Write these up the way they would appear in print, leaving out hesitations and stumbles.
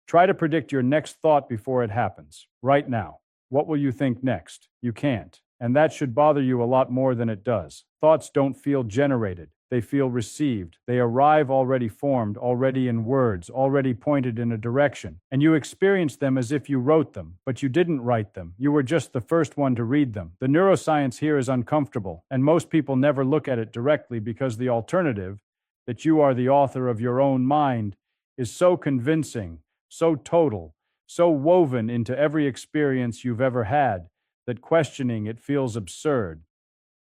Try to predict your next thought before it happens, right now. What will you think next? You can't. And that should bother you a lot more than it does. Thoughts don't feel generated. They feel received. They arrive already formed, already in words, already pointed in a direction. And you experience them as if you wrote them, but you didn't write them. You were just the first one to read them. The neuroscience here is uncomfortable, and most people never look at it directly because the alternative, that you are the author of your own mind, is so convincing, so total, so woven into every experience you've ever had, that questioning it feels absurd.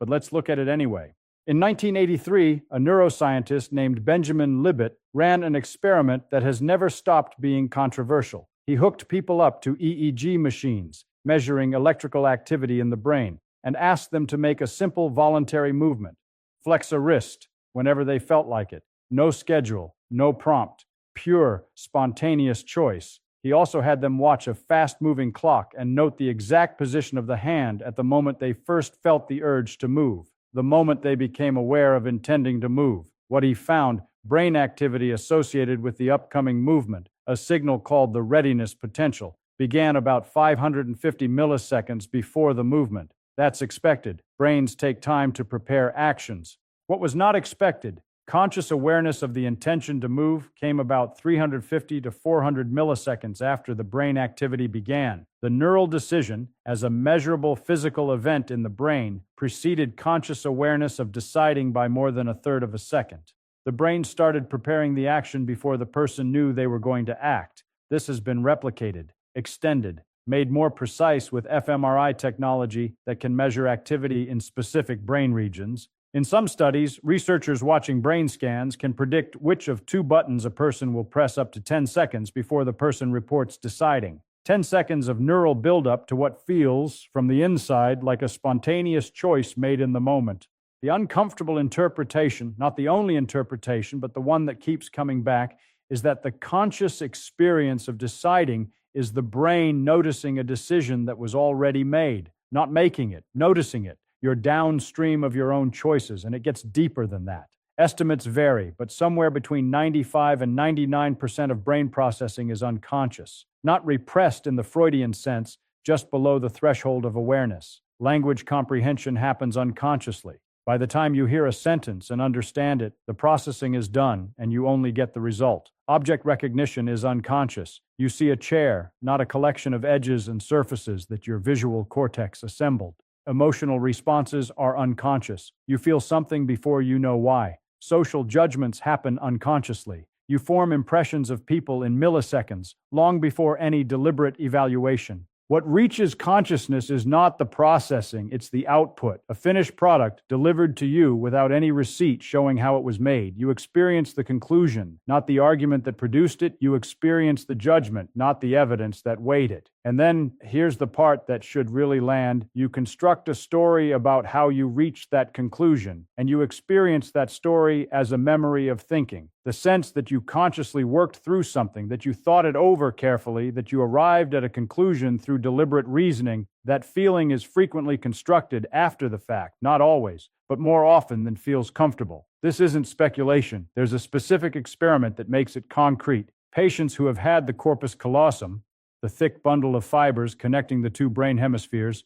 But let's look at it anyway. In 1983, a neuroscientist named Benjamin Libet ran an experiment that has never stopped being controversial. He hooked people up to EEG machines, measuring electrical activity in the brain, and asked them to make a simple voluntary movement. Flex a wrist whenever they felt like it. No schedule, no prompt, pure, spontaneous choice. He also had them watch a fast-moving clock and note the exact position of the hand at the moment they first felt the urge to move, the moment they became aware of intending to move. What he found, brain activity associated with the upcoming movement, a signal called the readiness potential, began about 550 milliseconds before the movement. That's expected. Brains take time to prepare actions. What was not expected, conscious awareness of the intention to move, came about 350 to 400 milliseconds after the brain activity began. The neural decision, as a measurable physical event in the brain, preceded conscious awareness of deciding by more than a third of a second. The brain started preparing the action before the person knew they were going to act. This has been replicated, extended, made more precise with fMRI technology that can measure activity in specific brain regions. In some studies, researchers watching brain scans can predict which of two buttons a person will press up to 10 seconds before the person reports deciding. 10 seconds of neural buildup to what feels, from the inside, like a spontaneous choice made in the moment. The uncomfortable interpretation, not the only interpretation, but the one that keeps coming back, is that the conscious experience of deciding is the brain noticing a decision that was already made, not making it, noticing it. You're downstream of your own choices, and it gets deeper than that. Estimates vary, but somewhere between 95 and 99% of brain processing is unconscious, not repressed in the Freudian sense, just below the threshold of awareness. Language comprehension happens unconsciously. By the time you hear a sentence and understand it, the processing is done, and you only get the result. Object recognition is unconscious. You see a chair, not a collection of edges and surfaces that your visual cortex assembled. Emotional responses are unconscious. You feel something before you know why. Social judgments happen unconsciously. You form impressions of people in milliseconds, long before any deliberate evaluation. What reaches consciousness is not the processing, it's the output, a finished product delivered to you without any receipt showing how it was made. You experience the conclusion, not the argument that produced it. You experience the judgment, not the evidence that weighed it. And then, here's the part that should really land. You construct a story about how you reached that conclusion, and you experience that story as a memory of thinking. The sense that you consciously worked through something, that you thought it over carefully, that you arrived at a conclusion through deliberate reasoning. That feeling is frequently constructed after the fact, not always, but more often than feels comfortable. This isn't speculation. There's a specific experiment that makes it concrete. Patients who have had the corpus callosum, the thick bundle of fibers connecting the two brain hemispheres,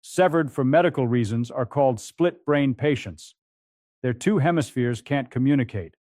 severed for medical reasons, are called split brain patients. Their two hemispheres can't communicate.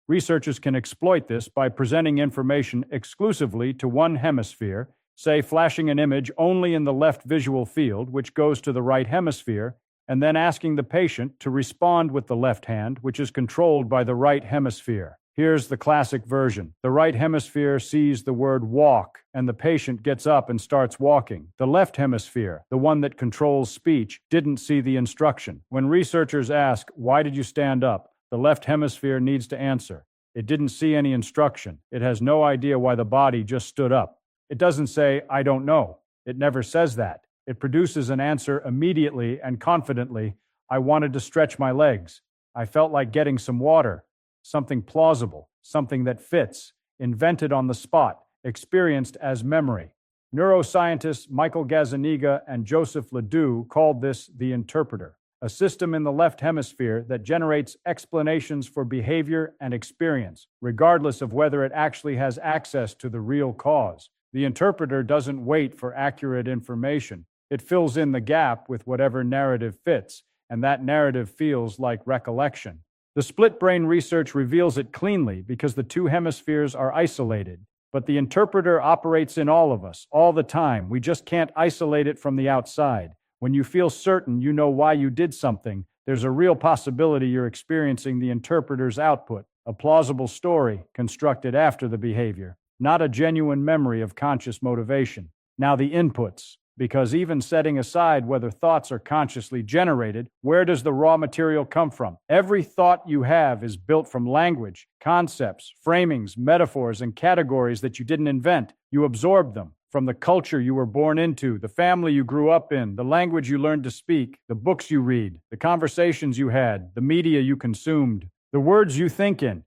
Researchers can exploit this by presenting information exclusively to one hemisphere, say flashing an image only in the left visual field, which goes to the right hemisphere, and then asking the patient to respond with the left hand, which is controlled by the right hemisphere. Here's the classic version. The right hemisphere sees the word walk, and the patient gets up and starts walking. The left hemisphere, the one that controls speech, didn't see the instruction. When researchers ask, "Why did you stand up?" the left hemisphere needs to answer. It didn't see any instruction. It has no idea why the body just stood up. It doesn't say, "I don't know." It never says that. It produces an answer immediately and confidently. "I wanted to stretch my legs. I felt like getting some water." Something plausible, something that fits, invented on the spot, experienced as memory. Neuroscientists Michael Gazzaniga and Joseph Ledoux called this the interpreter. a system in the left hemisphere that generates explanations for behavior and experience, regardless of whether it actually has access to the real cause. The interpreter doesn't wait for accurate information. It fills in the gap with whatever narrative fits, and that narrative feels like recollection. The split brain research reveals it cleanly because the two hemispheres are isolated. But the interpreter operates in all of us, all the time. We just can't isolate it from the outside. When you feel certain you know why you did something, there's a real possibility you're experiencing the interpreter's output, a plausible story constructed after the behavior, not a genuine memory of conscious motivation. Now the inputs. Because even setting aside whether thoughts are consciously generated, where does the raw material come from? Every thought you have is built from language, concepts, framings, metaphors, and categories that you didn't invent. You absorbed them from the culture you were born into, the family you grew up in, the language you learned to speak, the books you read, the conversations you had, the media you consumed, the words you think in.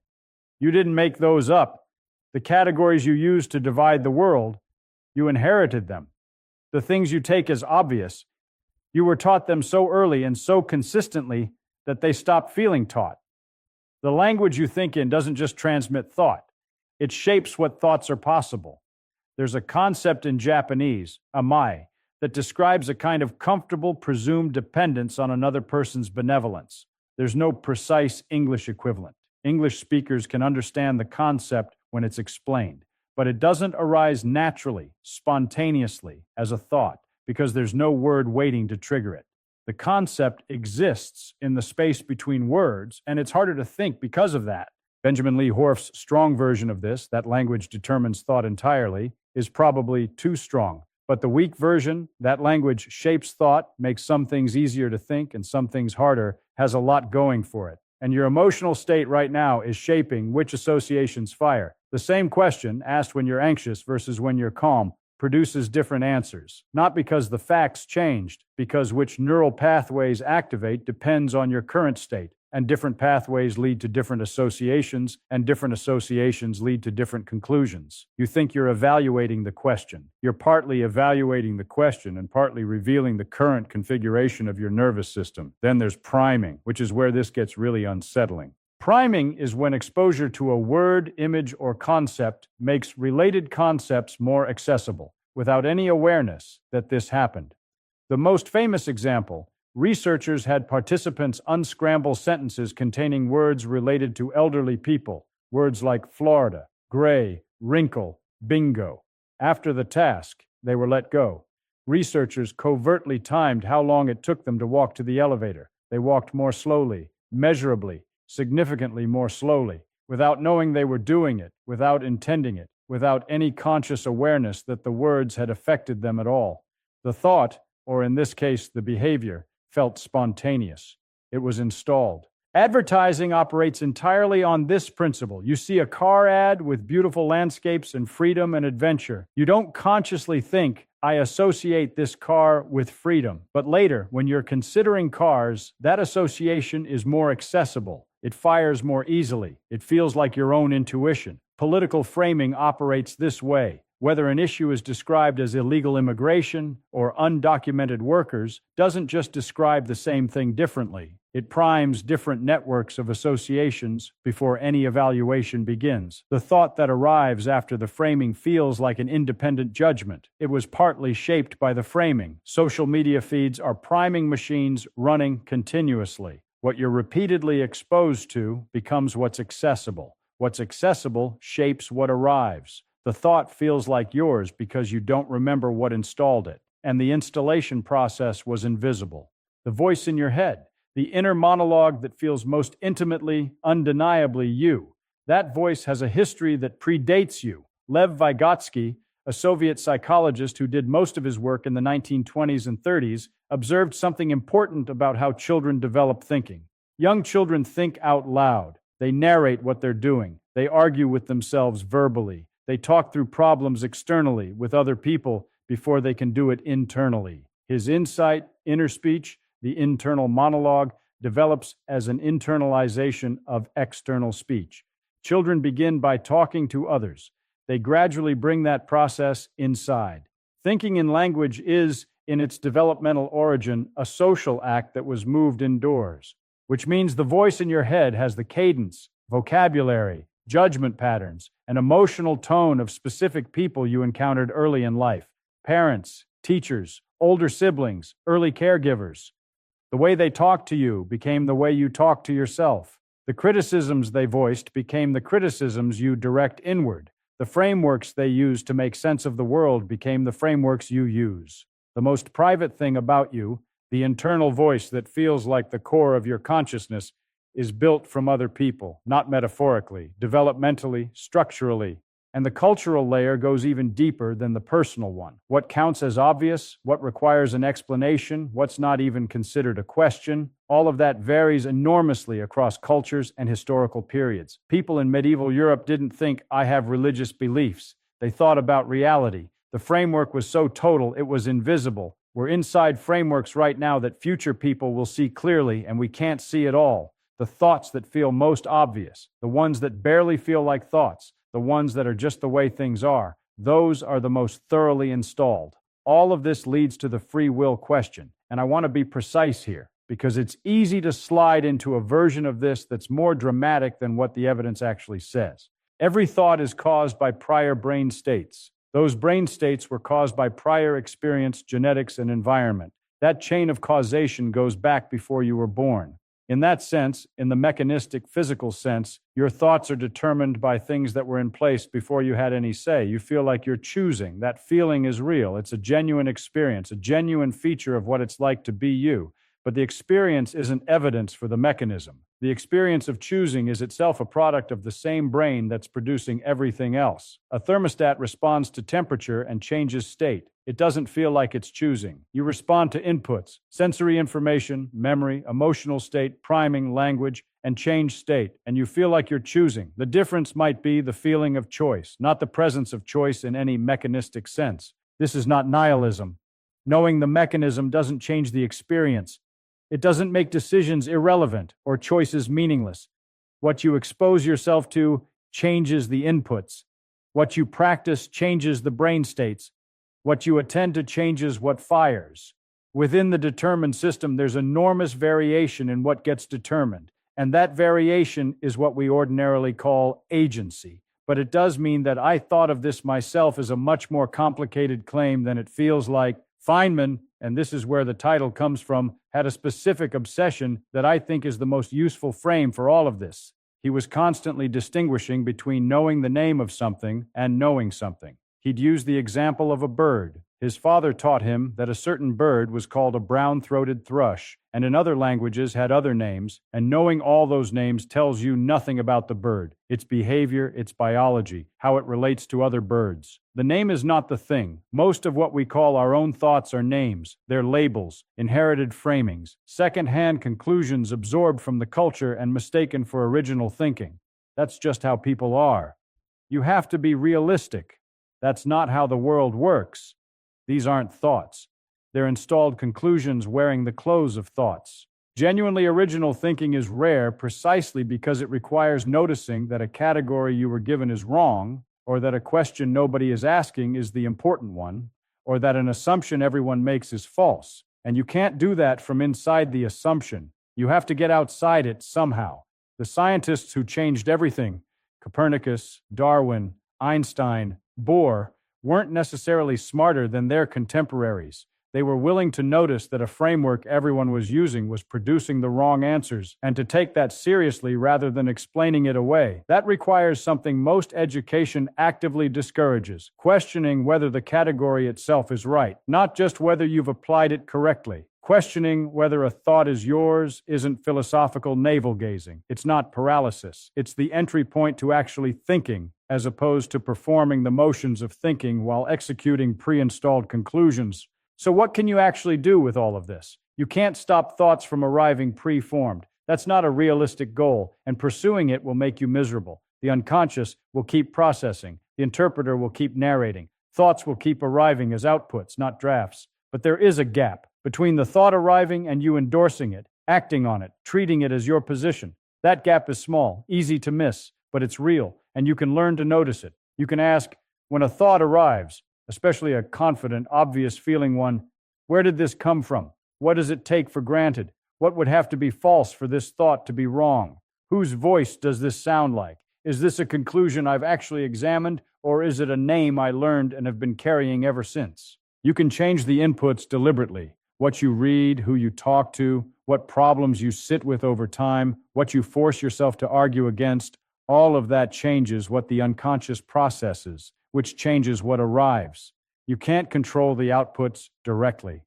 You didn't make those up. The categories you used to divide the world, you inherited them. The things you take as obvious, you were taught them so early and so consistently that they stopped feeling taught. The language you think in doesn't just transmit thought. It shapes what thoughts are possible. There's a concept in Japanese, amai, that describes a kind of comfortable presumed dependence on another person's benevolence. There's no precise English equivalent. English speakers can understand the concept when it's explained. But it doesn't arise naturally, spontaneously, as a thought, because there's no word waiting to trigger it. The concept exists in the space between words, and it's harder to think because of that. Benjamin Lee Horf's strong version of this, that language determines thought entirely, is probably too strong. But the weak version, that language shapes thought, makes some things easier to think and some things harder, has a lot going for it. And your emotional state right now is shaping which associations fire. The same question, asked when you're anxious versus when you're calm, produces different answers. Not because the facts changed, because which neural pathways activate depends on your current state. And different pathways lead to different associations, and different associations lead to different conclusions. You think you're evaluating the question. You're partly evaluating the question and partly revealing the current configuration of your nervous system. Then there's priming, which is where this gets really unsettling. Priming is when exposure to a word, image, or concept makes related concepts more accessible, without any awareness that this happened. The most famous example, researchers had participants unscramble sentences containing words related to elderly people, words like Florida, gray, wrinkle, bingo. After the task, they were let go. Researchers covertly timed how long it took them to walk to the elevator. They walked more slowly, measurably, significantly more slowly, without knowing they were doing it, without intending it, without any conscious awareness that the words had affected them at all. The thought, or in this case the behavior, felt spontaneous. It was installed. Advertising operates entirely on this principle. You see a car ad with beautiful landscapes and freedom and adventure. You don't consciously think, I associate this car with freedom. But later, when you're considering cars, that association is more accessible. It fires more easily. It feels like your own intuition. Political framing operates this way. Whether an issue is described as illegal immigration or undocumented workers doesn't just describe the same thing differently. It primes different networks of associations before any evaluation begins. The thought that arrives after the framing feels like an independent judgment. It was partly shaped by the framing. Social media feeds are priming machines running continuously. What you're repeatedly exposed to becomes what's accessible. What's accessible shapes what arrives. The thought feels like yours because you don't remember what installed it, and the installation process was invisible. The voice in your head, the inner monologue that feels most intimately, undeniably you. That voice has a history that predates you. Lev Vygotsky, a Soviet psychologist who did most of his work in the 1920s and 30s, observed something important about how children develop thinking. Young children think out loud. They narrate what they're doing. They argue with themselves verbally. They talk through problems externally with other people before they can do it internally. His insight, inner speech, the internal monologue, develops as an internalization of external speech. Children begin by talking to others. They gradually bring that process inside. Thinking in language is, in its developmental origin, a social act that was moved indoors, which means the voice in your head has the cadence, vocabulary, judgment patterns, and emotional tone of specific people you encountered early in life: parents, teachers, older siblings, early caregivers. The way they talked to you became the way you talked to yourself. The criticisms they voiced became the criticisms you direct inward. The frameworks they used to make sense of the world became the frameworks you use. The most private thing about you, the internal voice that feels like the core of your consciousness, is built from other people, not metaphorically, developmentally, structurally. And the cultural layer goes even deeper than the personal one. What counts as obvious, what requires an explanation, what's not even considered a question, all of that varies enormously across cultures and historical periods. People in medieval Europe didn't think, I have religious beliefs. They thought about reality. The framework was so total, it was invisible. We're inside frameworks right now that future people will see clearly, and we can't see it all. The thoughts that feel most obvious, the ones that barely feel like thoughts, the ones that are just the way things are, those are the most thoroughly installed. All of this leads to the free will question, and I want to be precise here, because it's easy to slide into a version of this that's more dramatic than what the evidence actually says. Every thought is caused by prior brain states. Those brain states were caused by prior experience, genetics, and environment. That chain of causation goes back before you were born. In that sense, in the mechanistic, physical sense, your thoughts are determined by things that were in place before you had any say. You feel like you're choosing. That feeling is real. It's a genuine experience, a genuine feature of what it's like to be you. But the experience isn't evidence for the mechanism. The experience of choosing is itself a product of the same brain that's producing everything else. A thermostat responds to temperature and changes state. It doesn't feel like it's choosing. You respond to inputs, sensory information, memory, emotional state, priming, language, and change state, and you feel like you're choosing. The difference might be the feeling of choice, not the presence of choice in any mechanistic sense. This is not nihilism. Knowing the mechanism doesn't change the experience. It doesn't make decisions irrelevant or choices meaningless. What you expose yourself to changes the inputs. What you practice changes the brain states. What you attend to changes what fires. Within the determined system, there's enormous variation in what gets determined, and that variation is what we ordinarily call agency. But it does mean that I thought of this myself as a much more complicated claim than it feels like. Feynman, and this is where the title comes from, had a specific obsession that I think is the most useful frame for all of this. He was constantly distinguishing between knowing the name of something and knowing something. He'd use the example of a bird. His father taught him that a certain bird was called a brown-throated thrush, and in other languages had other names, and knowing all those names tells you nothing about the bird, its behavior, its biology, how it relates to other birds. The name is not the thing. Most of what we call our own thoughts are names. They're labels, inherited framings, second-hand conclusions absorbed from the culture and mistaken for original thinking. That's just how people are. You have to be realistic. That's not how the world works. These aren't thoughts. They're installed conclusions wearing the clothes of thoughts. Genuinely original thinking is rare precisely because it requires noticing that a category you were given is wrong, or that a question nobody is asking is the important one, or that an assumption everyone makes is false. And you can't do that from inside the assumption. You have to get outside it somehow. The scientists who changed everything, Copernicus, Darwin, Einstein, Bohr, weren't necessarily smarter than their contemporaries. They were willing to notice that a framework everyone was using was producing the wrong answers, and to take that seriously rather than explaining it away. That requires something most education actively discourages: questioning whether the category itself is right, not just whether you've applied it correctly. Questioning whether a thought is yours isn't philosophical navel-gazing. It's not paralysis. It's the entry point to actually thinking, as opposed to performing the motions of thinking while executing pre-installed conclusions. So what can you actually do with all of this? You can't stop thoughts from arriving pre-formed. That's not a realistic goal, and pursuing it will make you miserable. The unconscious will keep processing. The interpreter will keep narrating. Thoughts will keep arriving as outputs, not drafts. But there is a gap between the thought arriving and you endorsing it, acting on it, treating it as your position. That gap is small, easy to miss, but it's real, and you can learn to notice it. You can ask, when a thought arrives, especially a confident, obvious feeling one, Where did this come from? What does it take for granted? What would have to be false for this thought to be wrong? Whose voice does this sound like? Is this a conclusion I've actually examined, or is it a name I learned and have been carrying ever since? You can change the inputs deliberately. What you read, who you talk to, what problems you sit with over time, what you force yourself to argue against, all of that changes what the unconscious processes, which changes what arrives. You can't control the outputs directly,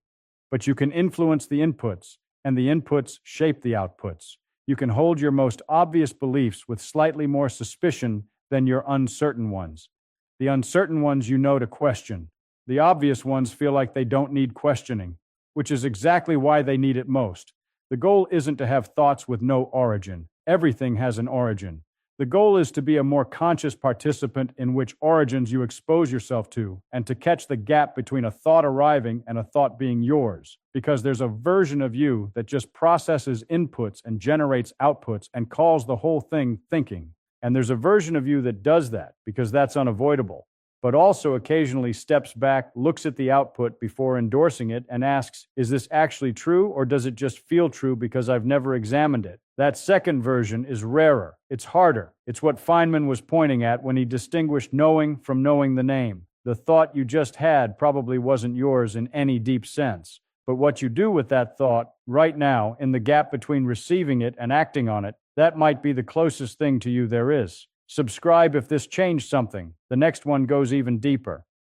but you can influence the inputs, and the inputs shape the outputs. You can hold your most obvious beliefs with slightly more suspicion than your uncertain ones. The uncertain ones you know to question. The obvious ones feel like they don't need questioning, which is exactly why they need it most. The goal isn't to have thoughts with no origin. Everything has an origin. The goal is to be a more conscious participant in which origins you expose yourself to, and to catch the gap between a thought arriving and a thought being yours, because there's a version of you that just processes inputs and generates outputs and calls the whole thing thinking. And there's a version of you that does that, because that's unavoidable, but also occasionally steps back, looks at the output before endorsing it, and asks, is this actually true, or does it just feel true because I've never examined it? That second version is rarer. It's harder. It's what Feynman was pointing at when he distinguished knowing from knowing the name. The thought you just had probably wasn't yours in any deep sense, but what you do with that thought right now, in the gap between receiving it and acting on it, that might be the closest thing to you there is. Subscribe if this changed something. The next one goes even deeper.